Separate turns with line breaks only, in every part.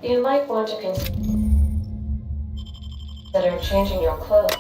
You might want to consider changing your clothes.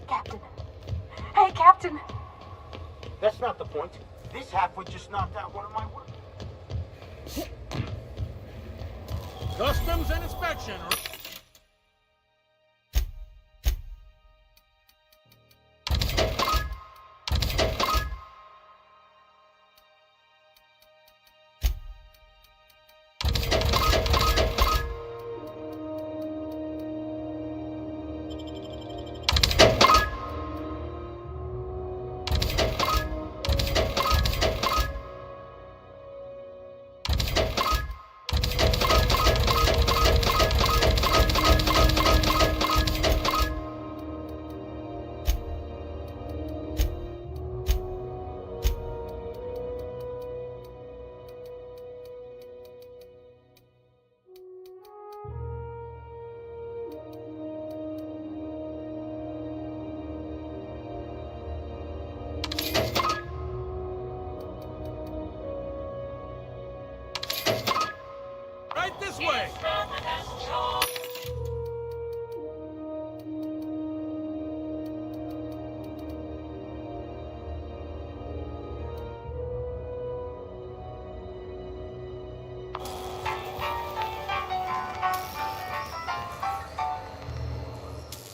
Captain. Hey, Captain.
That's not the point. This halfwit just knocked out one of my workers.
Customs and inspection. Right this way!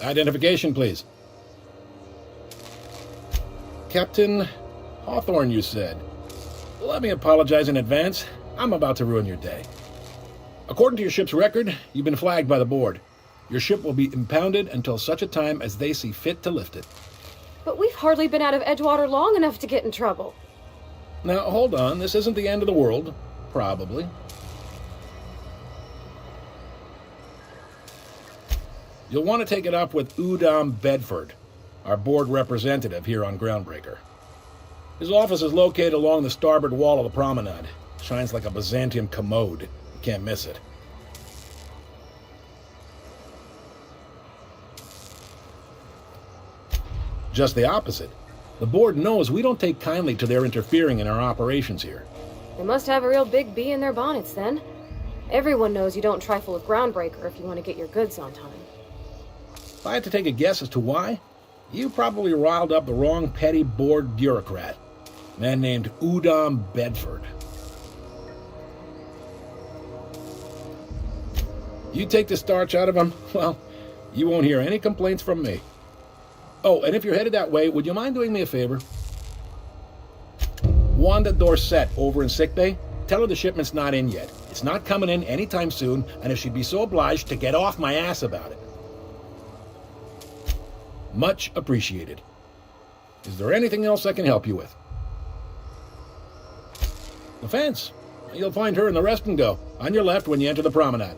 Identification, please. Captain Hawthorne, you said. Let me apologize in advance. I'm about to ruin your day. According to your ship's record, you've been flagged by the board. Your ship will be impounded until such a time as they see fit to lift it.
But we've hardly been out of Edgewater long enough to get in trouble.
Now, hold on. This isn't the end of the world. Probably. You'll want to take it up with Udom Bedford, our board representative here on Groundbreaker. His office is located along the starboard wall of the promenade. Shines like a Byzantium commode. You can't miss it. Just the opposite. The board knows we don't take kindly to their interfering in our operations here.
They must have a real big bee in their bonnets then. Everyone knows you don't trifle with Groundbreaker if you want to get your goods on time.
If I had to take a guess as to why, you probably riled up the wrong petty board bureaucrat. A man named Udom Bedford. You take the starch out of him, well, you won't hear any complaints from me. Oh, and if you're headed that way, would you mind doing me a favor? Wanda Dorset over in sickbay, tell her the shipment's not in yet. It's not coming in anytime soon, and if she'd be so obliged to get off my ass about it. Much appreciated. Is there anything else I can help you with? The fence. You'll find her in the rest and go, on your left when you enter the promenade.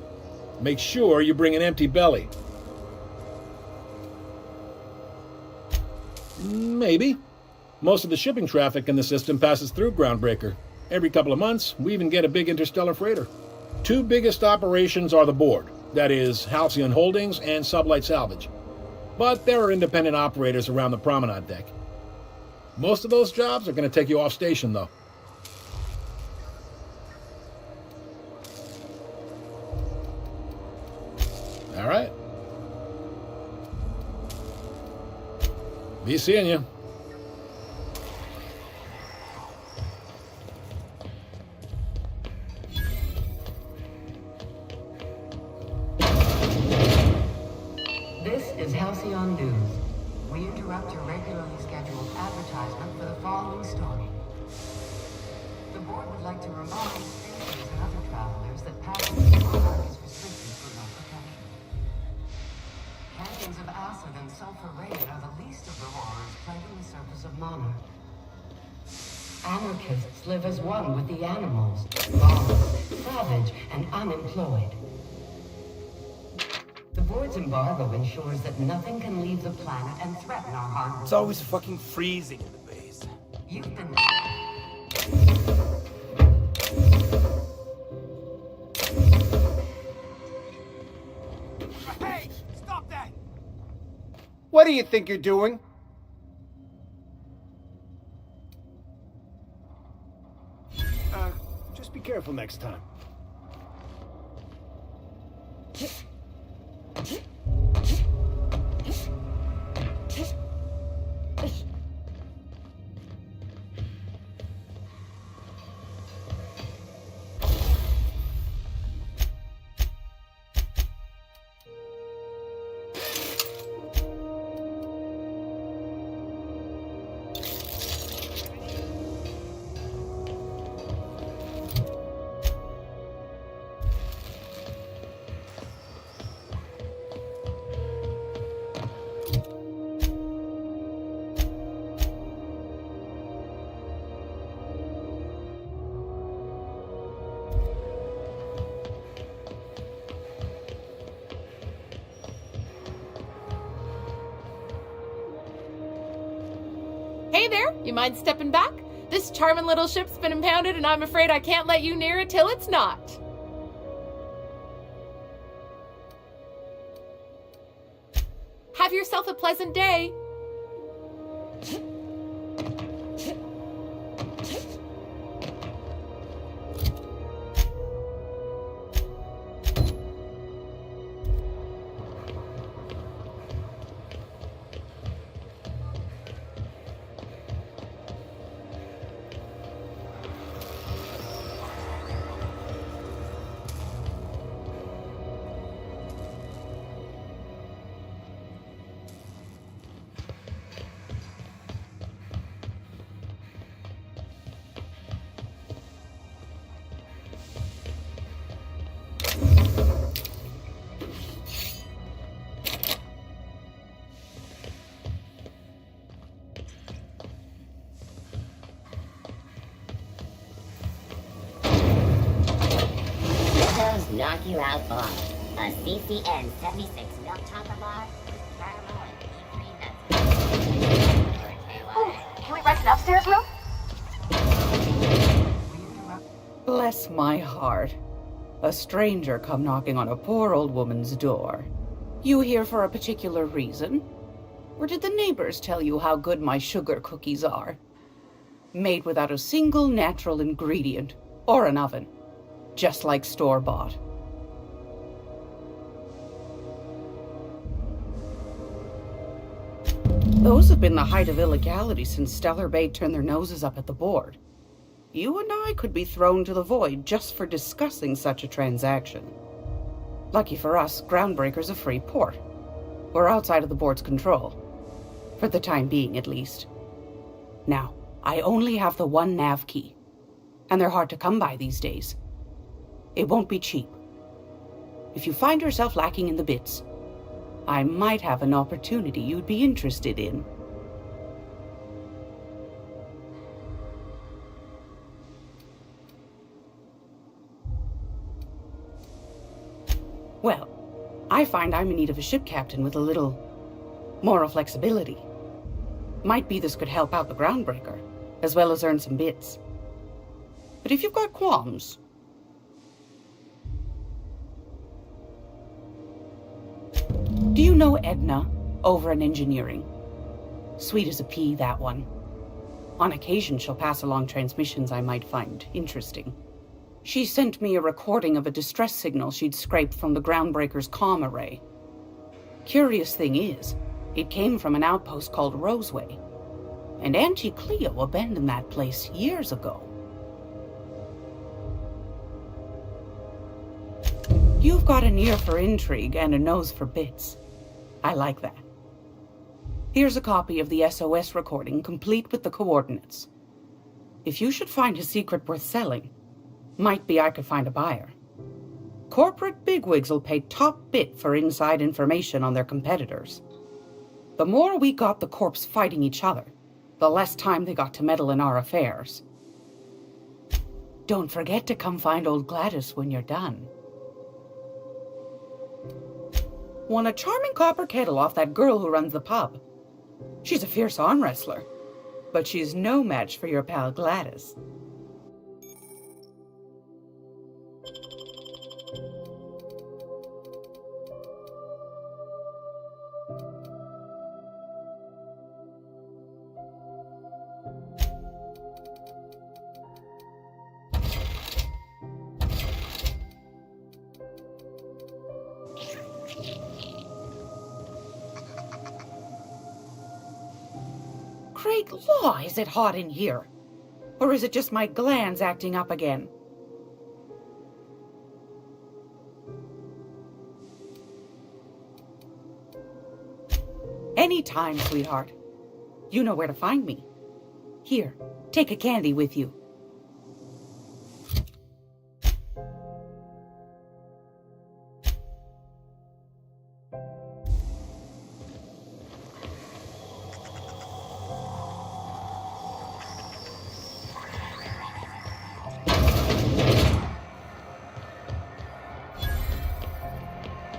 Make sure you bring an empty belly. Maybe. Most of the shipping traffic in the system passes through Groundbreaker. Every couple of months, we even get a big interstellar freighter. Two biggest operations are the board, that is, Halcyon Holdings and Sublight Salvage. But there are independent operators around the promenade deck. Most of those jobs are going to take you off station, though. All right. Be seeing you.
This is Halcyon News. We interrupt your regularly scheduled advertisement for the following story. The board would like to remind visitors and other travelers that passage through Monarch is restricted for no protection. Canyons of acid and sulfur rain are the least of the horrors plaguing the surface of Monarch. Anarchists live as one with the animals, lawless, savage, and unemployed. The board's embargo ensures that nothing can leave the planet and threaten our hard.
It's always fucking freezing in the base.
You've been.
Hey! Stop that!
What do you think you're doing?
Just be careful next time.
Hey there, you mind stepping back? This charming little ship's been impounded and I'm afraid I can't let you near it till it's not. Have yourself a pleasant day.
Knock you out bar. A CCN 76 milk chocolate bar with caramel and E3 nuts.
Oh, can we rent an upstairs room?
Bless my heart. A stranger come knocking on a poor old woman's door. You here for a particular reason? Or did the neighbors tell you how good my sugar cookies are? Made without a single natural ingredient, or an oven. Just like store-bought. Those have been the height of illegality since Stellar Bay turned their noses up at the board. You and I could be thrown to the void just for discussing such a transaction. Lucky for us, Groundbreaker's a free port. We're outside of the board's control. For the time being, at least. Now, I only have the one nav key. And they're hard to come by these days. It won't be cheap. If you find yourself lacking in the bits, I might have an opportunity you'd be interested in. Well, I find I'm in need of a ship captain with a little moral flexibility. Might be this could help out the Groundbreaker, as well as earn some bits. But if you've got qualms... Do you know Edna, over in engineering? Sweet as a pea, that one. On occasion, she'll pass along transmissions I might find interesting. She sent me a recording of a distress signal she'd scraped from the Groundbreaker's comm array. Curious thing is, it came from an outpost called Roseway. And Auntie Cleo abandoned that place years ago. You've got an ear for intrigue and a nose for bits. I like that. Here's a copy of the SOS recording, complete with the coordinates. If you should find his secret worth selling, might be I could find a buyer. Corporate bigwigs will pay top bit for inside information on their competitors. The more we got the corps fighting each other, the less time they got to meddle in our affairs. Don't forget to come find old Gladys when you're done. Won a charming copper kettle off that girl who runs the pub. She's a fierce arm wrestler, but she's no match for your pal Gladys. Great law, is it hot in here? Or is it just my glands acting up again? Anytime, sweetheart. You know where to find me. Here, take a candy with you.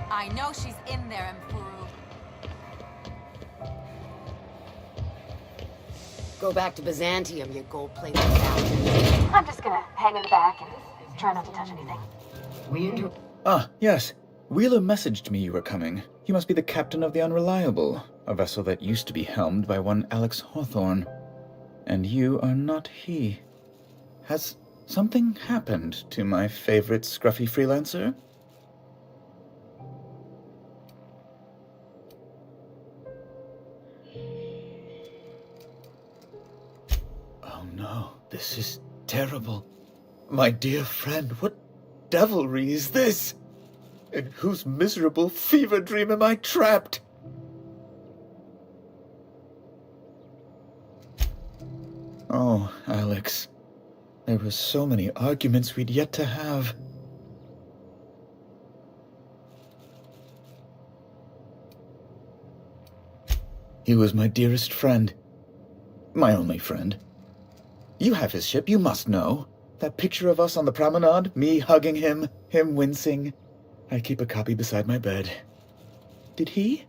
I know she's in there, Mfuru.
Go back to Byzantium, you gold-plated bastard.
I'm just gonna hang in the back and try not to touch anything.
Ah, yes. Wheeler messaged me you were coming. You must be the captain of the Unreliable, a vessel that used to be helmed by one Alex Hawthorne. And you are not he. Has something happened to my favorite scruffy freelancer? Oh no, this is terrible. My dear friend, what devilry is this? In whose miserable fever dream am I trapped? Oh, Alex. There were so many arguments we'd yet to have. He was my dearest friend. My only friend. You have his ship, you must know. That picture of us on the promenade, me hugging him, him wincing. I keep a copy beside my bed. Did he?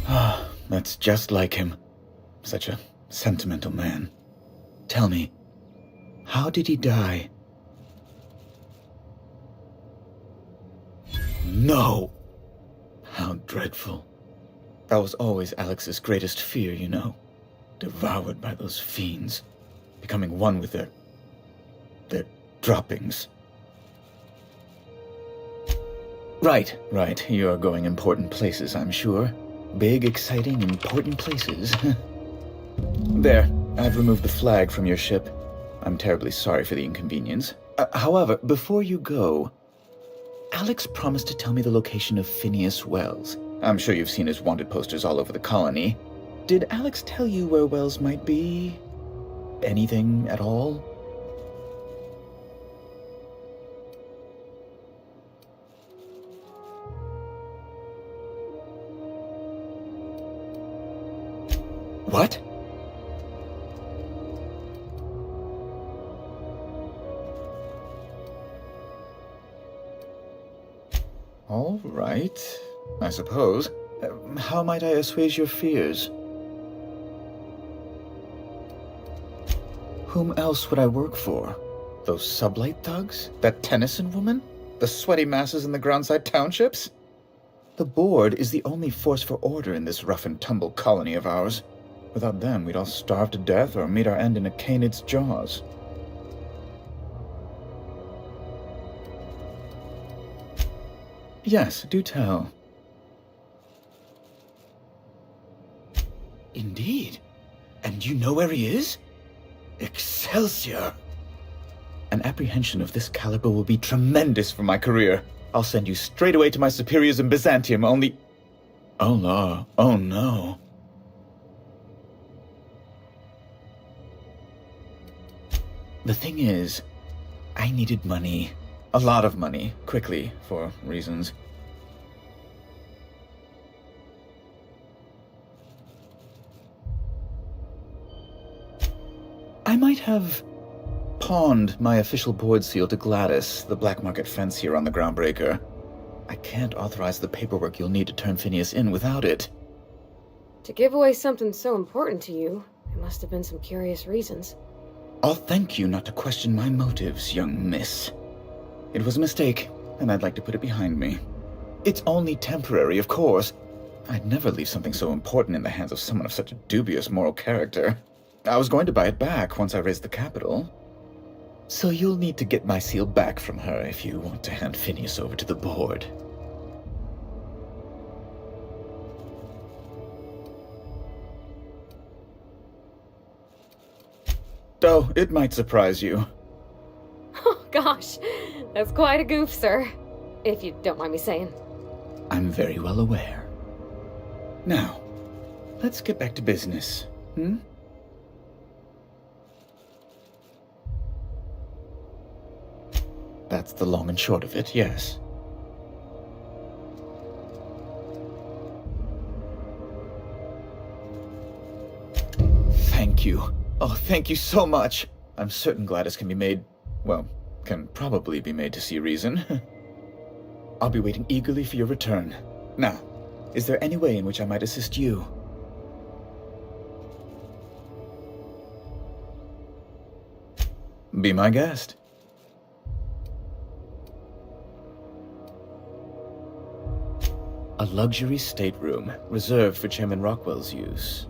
Ah, that's just like him. Such a sentimental man. Tell me, how did he die? No! How dreadful. That was always Alex's greatest fear, you know. Devoured by those fiends. Becoming one with their droppings. Right. You are going important places, I'm sure. Big, exciting, important places. There, I've removed the flag from your ship. I'm terribly sorry for the inconvenience. However, before you go, Alex promised to tell me the location of Phineas Wells. I'm sure you've seen his wanted posters all over the colony. Did Alex tell you where Wells might be? Anything at all? What? All right, I suppose. How might I assuage your fears? Whom else would I work for? Those sublight thugs? That Tennyson woman? The sweaty masses in the groundside townships? The board is the only force for order in this rough-and-tumble colony of ours. Without them, we'd all starve to death or meet our end in a canid's jaws. Yes, do tell. Indeed. And you know where he is? Excelsior! An apprehension of this caliber will be tremendous for my career. I'll send you straight away to my superiors in Byzantium, only... Oh no. Oh no. The thing is, I needed money. A lot of money, quickly, for reasons. I might have pawned my official board seal to Gladys, the black market fence here on the Groundbreaker. I can't authorize the paperwork you'll need to turn Phineas in without it.
To give away something so important to you, there must have been some curious reasons.
I'll thank you not to question my motives, young miss. It was a mistake, and I'd like to put it behind me. It's only temporary, of course. I'd never leave something so important in the hands of someone of such a dubious moral character. I was going to buy it back once I raised the capital. So you'll need to get my seal back from her if you want to hand Phineas over to the board. Though it might surprise you.
Oh gosh, that's quite a goof, sir. If you don't mind me saying.
I'm very well aware. Now, let's get back to business, hmm? That's the long and short of it, yes. Thank you. Oh, thank you so much. I'm certain Gladys can be made, well, can probably be made to see reason. I'll be waiting eagerly for your return. Now, is there any way in which I might assist you? Be my guest. A luxury stateroom reserved for Chairman Rockwell's use.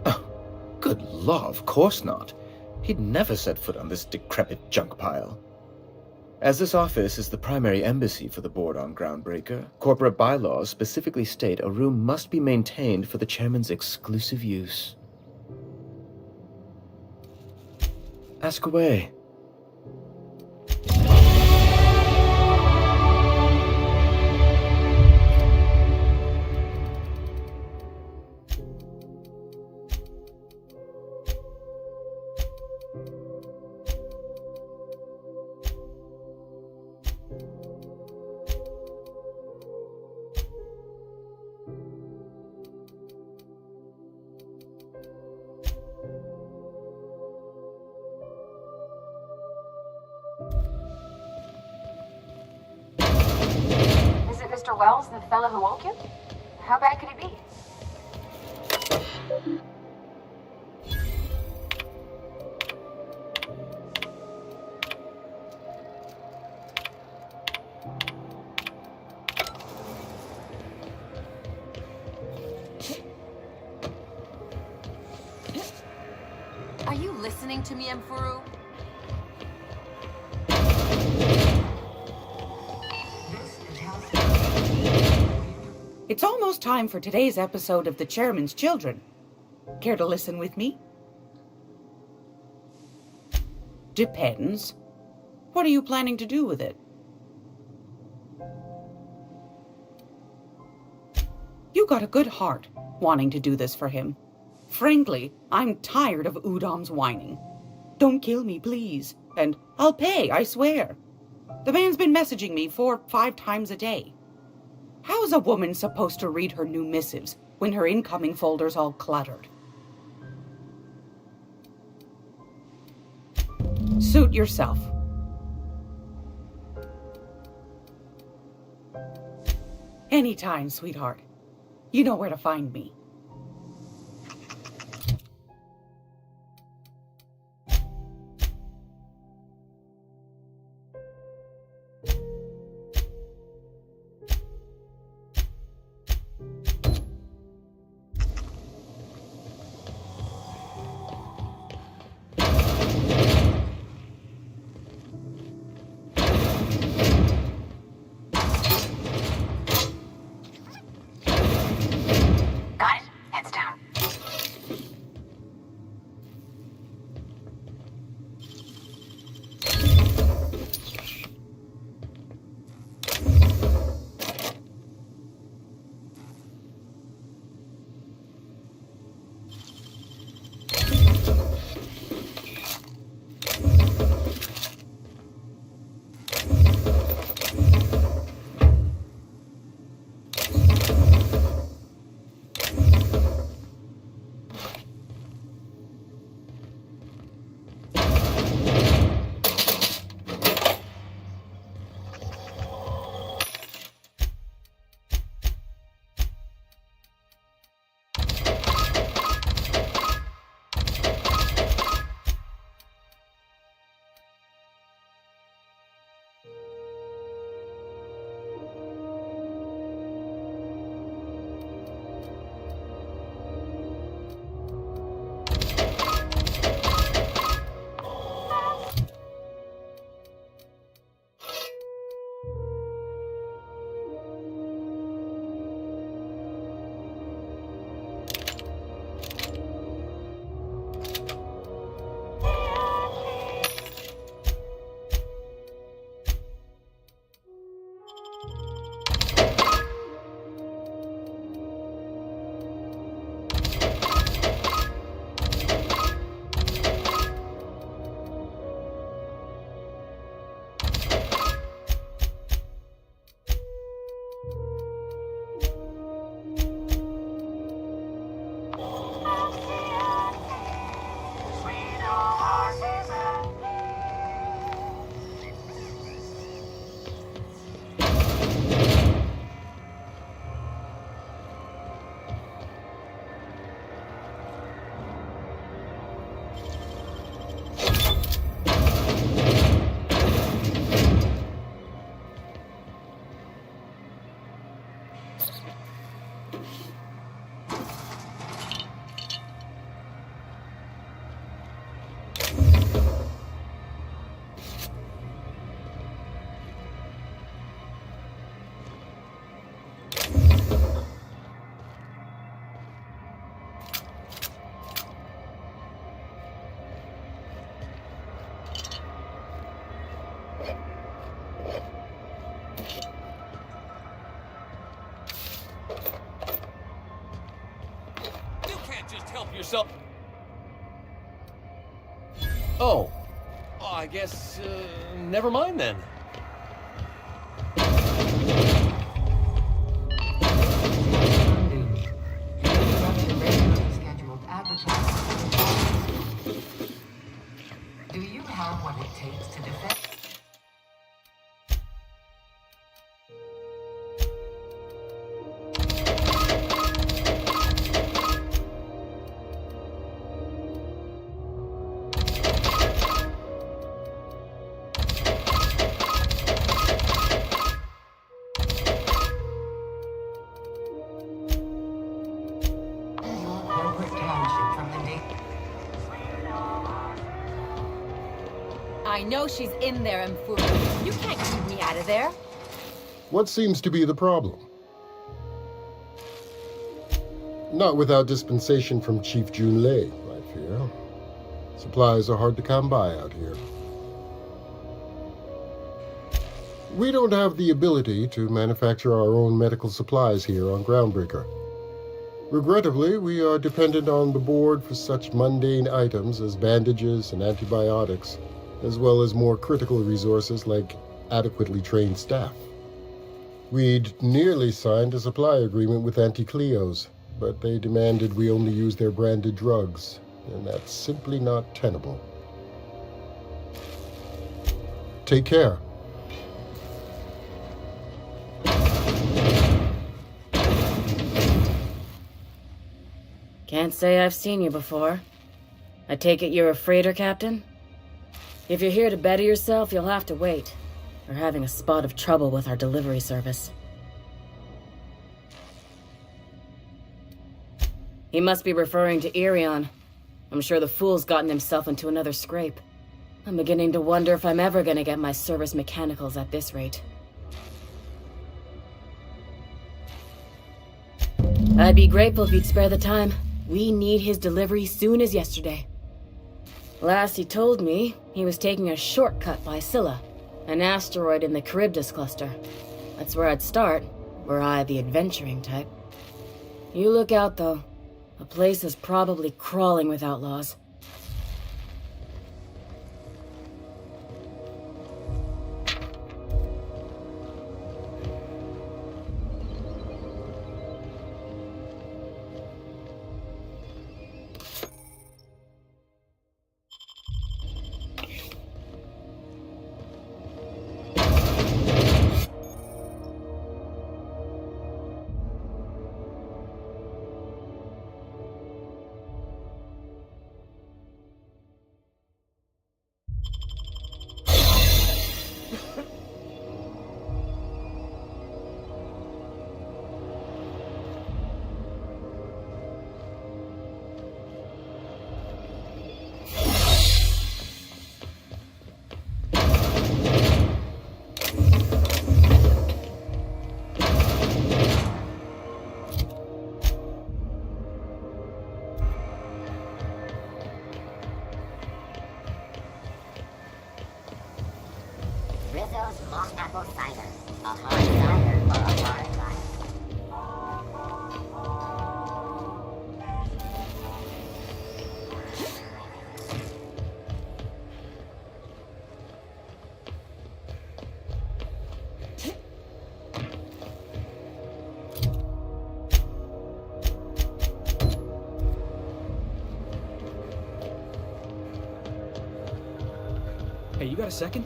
Oh, good law, of course not. He'd never set foot on this decrepit junk pile. As this office is the primary embassy for the board on Groundbreaker, corporate bylaws specifically state a room must be maintained for the chairman's exclusive use. Ask away.
Is it Mr. Wells, the fellow who woke you? How bad could it be?
Are you listening to me, Mfuru?
It's almost time for today's episode of The Chairman's Children. Care to listen with me? Depends. What are you planning to do with it? You got a good heart, wanting to do this for him. Frankly, I'm tired of Udom's whining. Don't kill me, please. And I'll pay, I swear. The man's been messaging me 4 or 5 times a day. How's a woman supposed to read her new missives when her incoming folder's all cluttered? Suit yourself. Anytime, sweetheart. You know where to find me.
Got it?
yourself... Oh. I guess, never mind then.
Do you have what it takes to defend?
I know she's in there, Mfuru. You can't keep me out of there.
What seems to be the problem? Not without dispensation from Chief Junlei, I fear. Supplies are hard to come by out here. We don't have the ability to manufacture our own medical supplies here on Groundbreaker. Regrettably, we are dependent on the board for such mundane items as bandages and antibiotics, as well as more critical resources like adequately trained staff. We'd nearly signed a supply agreement with Anti-Cleos, but they demanded we only use their branded drugs, and that's simply not tenable. Take care.
Can't say I've seen you before. I take it you're a freighter captain? If you're here to better yourself, you'll have to wait. We're having a spot of trouble with our delivery service. He must be referring to Irion. I'm sure the fool's gotten himself into another scrape. I'm beginning to wonder if I'm ever gonna get my service mechanicals at this rate. I'd be grateful if you'd spare the time. We need his delivery soon as yesterday. Last he told me, he was taking a shortcut by Scylla, an asteroid in the Charybdis cluster. That's where I'd start, were I the adventuring type. You look out, though. The place is probably crawling with outlaws.
Rizzo's Moss Apple Cider. A hard cider or a hard cider?
Hey, you got a second?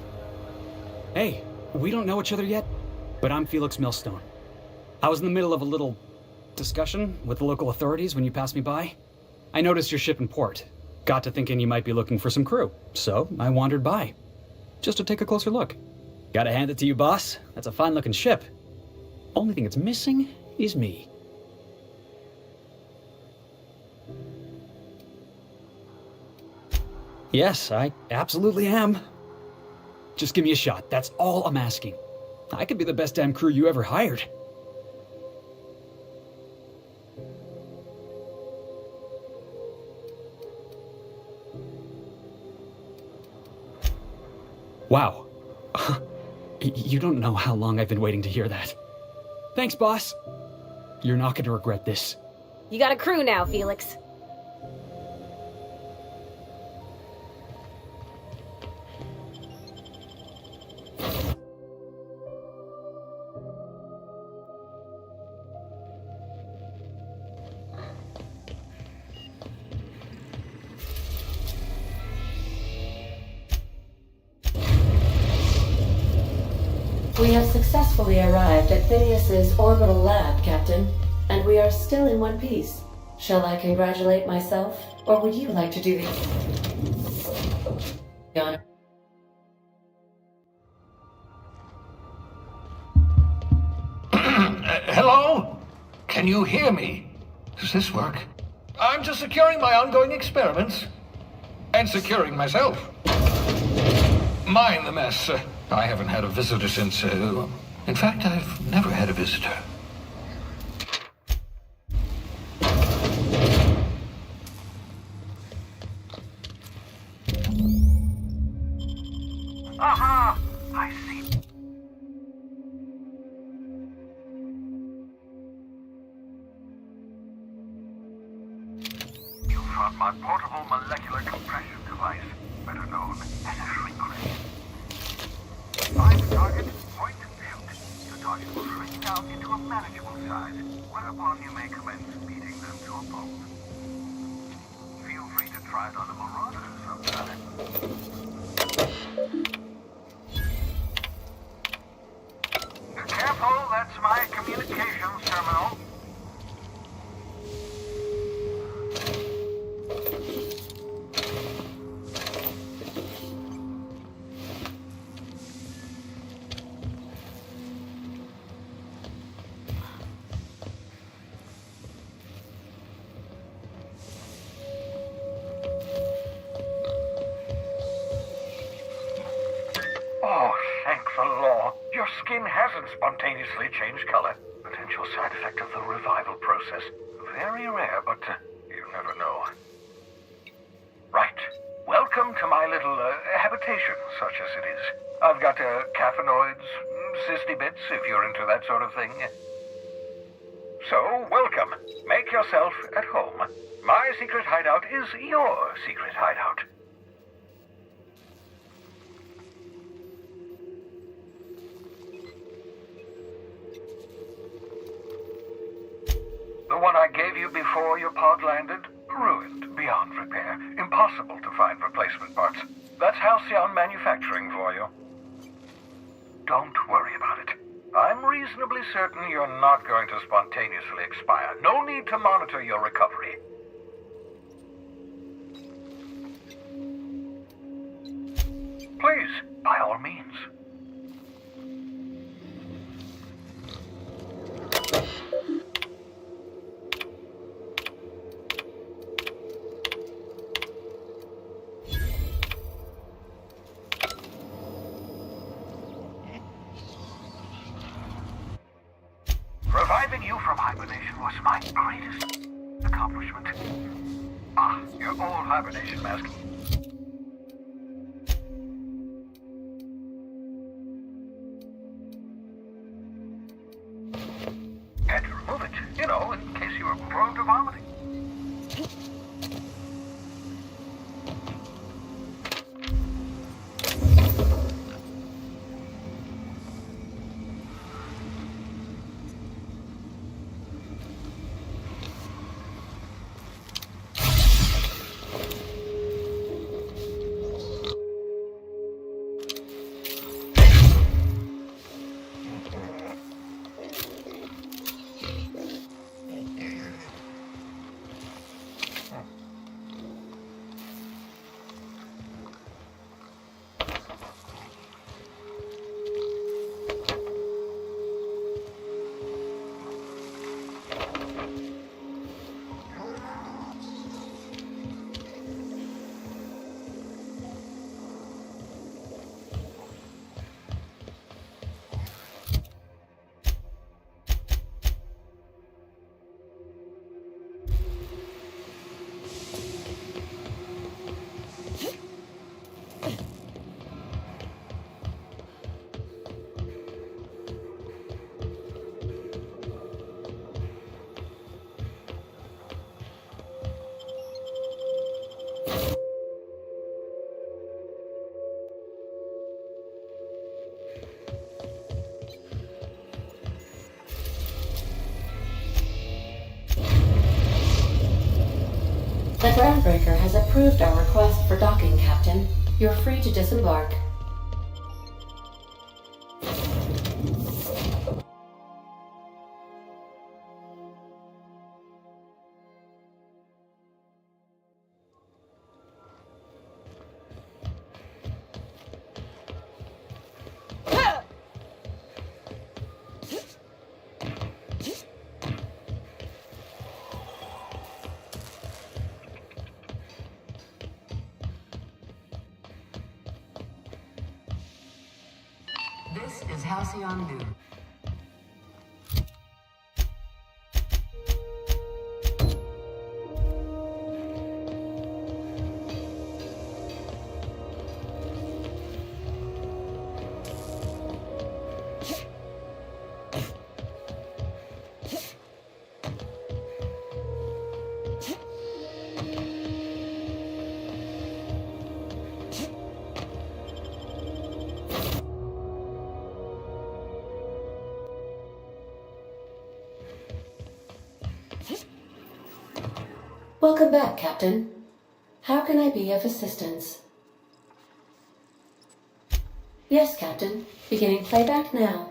Hey, we don't know each other yet, but I'm Felix Millstone. I was in the middle of a little discussion with the local authorities when you passed me by. I noticed your ship in port. Got to thinking you might be looking for some crew, so I wandered by, just to take a closer look. Gotta hand it to you, boss. That's a fine-looking ship. Only thing it's missing is me. Yes, I absolutely am. Just give me a shot. That's all I'm asking. I could be the best damn crew you ever hired. Wow. You don't know how long I've been waiting to hear that. Thanks, boss. You're not going to regret this.
You got a crew now, Felix.
We have successfully arrived at Phineas's orbital lab, Captain, and we are still in one piece. Shall I congratulate myself, or would you like to do the honor?
Hello? Can you hear me? Does this work? I'm just securing my ongoing experiments. And securing myself. Mind the mess. I haven't had a visitor since... in fact, I've never had a visitor. Aha! I see. You found my portable molecular compression device, better known as a shrink ray. Find the target, point and shoot. The target will shrink down into a manageable size, whereupon you may commence beating them to a pulp. Feel free to try it on a marauder sometime. Careful, that's my communications terminal. Oh, thank the law. Your skin hasn't spontaneously changed color. Potential side effect of the revival process. Very rare, but you never know. Right. Welcome to my little habitation, such as it is. I've got caffeinoids, cysty bits, if you're into that sort of thing. So, welcome. Make yourself at home. My secret hideout is your secret hideout. The one I gave you before your pod landed? Ruined, beyond repair. Impossible to find replacement parts. That's Halcyon Manufacturing for you. Don't worry about it. I'm reasonably certain you're not going to spontaneously expire. No need to monitor your recovery. Please, by all means. Reviving you from hibernation was my greatest accomplishment. Ah, your old hibernation mask. Had to remove it, you know, in case you were prone to vomiting.
The Groundbreaker has approved our request for docking, Captain. You're free to disembark.
This is Halcyon News.
Welcome back, Captain. How can I be of assistance? Yes, Captain. Beginning playback now.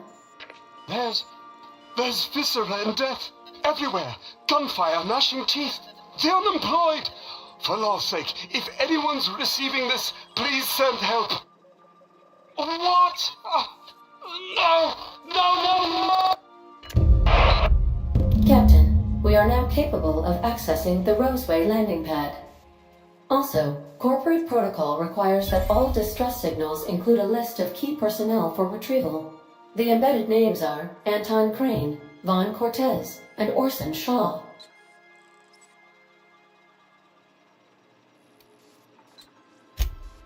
There's viscera and death everywhere. Gunfire, gnashing teeth. The unemployed. For law's sake, if anyone's receiving this, please send help. What? No!
Captain, we are now capable of accessing the Roseway landing pad. Also, corporate protocol requires that all distress signals include a list of key personnel for retrieval. The embedded names are Anton Crane, Vaughn Cortez, and Orson Shaw.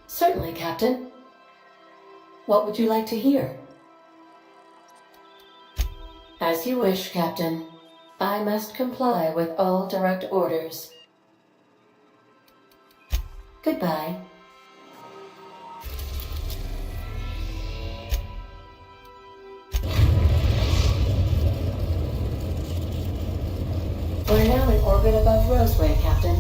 Certainly, Captain. What would you like to hear? As you wish, Captain. I must comply with all direct orders. Goodbye. We're now in orbit above Roseway, Captain.